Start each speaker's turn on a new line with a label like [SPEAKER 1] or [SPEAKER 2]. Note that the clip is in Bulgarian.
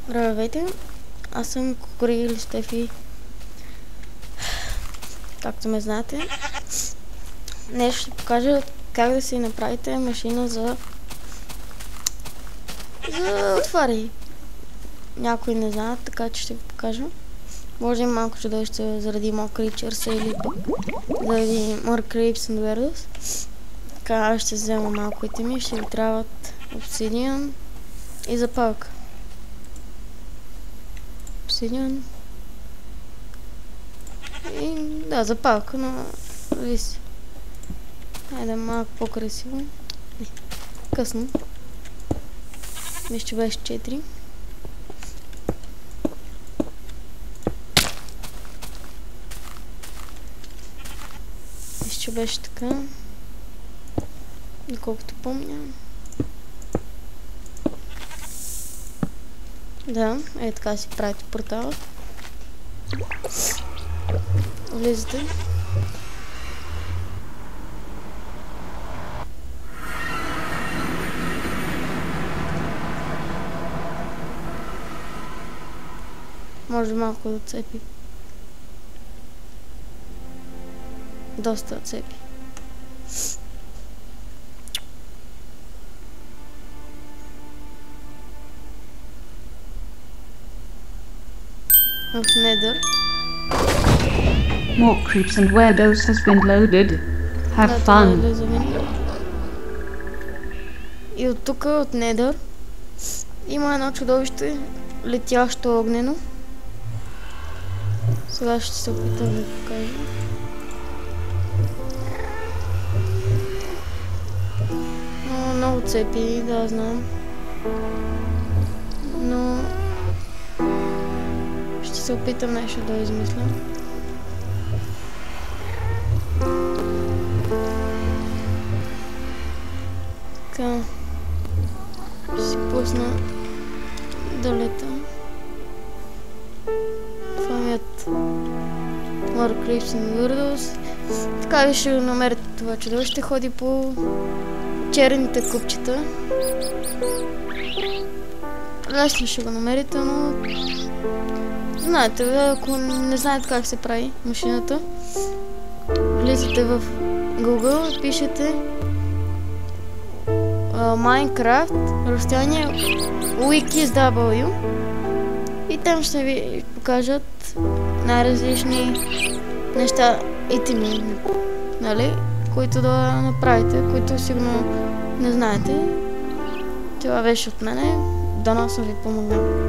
[SPEAKER 1] Здравейте, аз съм Кукури или Стефи, както ме знаете. Днес ще покажа как да си направите машина за отвари. Някои не знаят, така че ще ви покажа. Може и малко чудовище заради Mock Creatures или пък заради More Creeps and Weirdos. Така, аз ще взема малко итеми, ще ви трябват Obsidian и запалка. Obsidian и да, запалка, но зависи. Хайде малко по-красиво. Късно. Мисля, че беше 4. Мисля, че беше така. Доколкото помня. Да, така си правите портала. Влизате. Може малко да отцепи. Доста отцепи. В Nether.
[SPEAKER 2] More creeps and weirdos has been loaded. Have fun.
[SPEAKER 1] И от тук, от Nether, има едно чудовище, летящо огнено. Сега ще се опитам да покажа. Много цепи, да, знам. Но ще се опитам нещо да измисля. Така. Ще си пусна да лета. Това ми е More Creeps and Weirdos. Така ви ще намерите това чудовище. Ще ходи по черните купчета. Лесно ще го намерите, но знаете, ако не знаете как се прави машината, влизате в Google, пишете Minecraft, разстояние WikiSW и там ще ви покажат най-различни неща, итеми, нали, които да направите, които сигурно не знаете. Това беше от мене. Дано съм ви помогнал.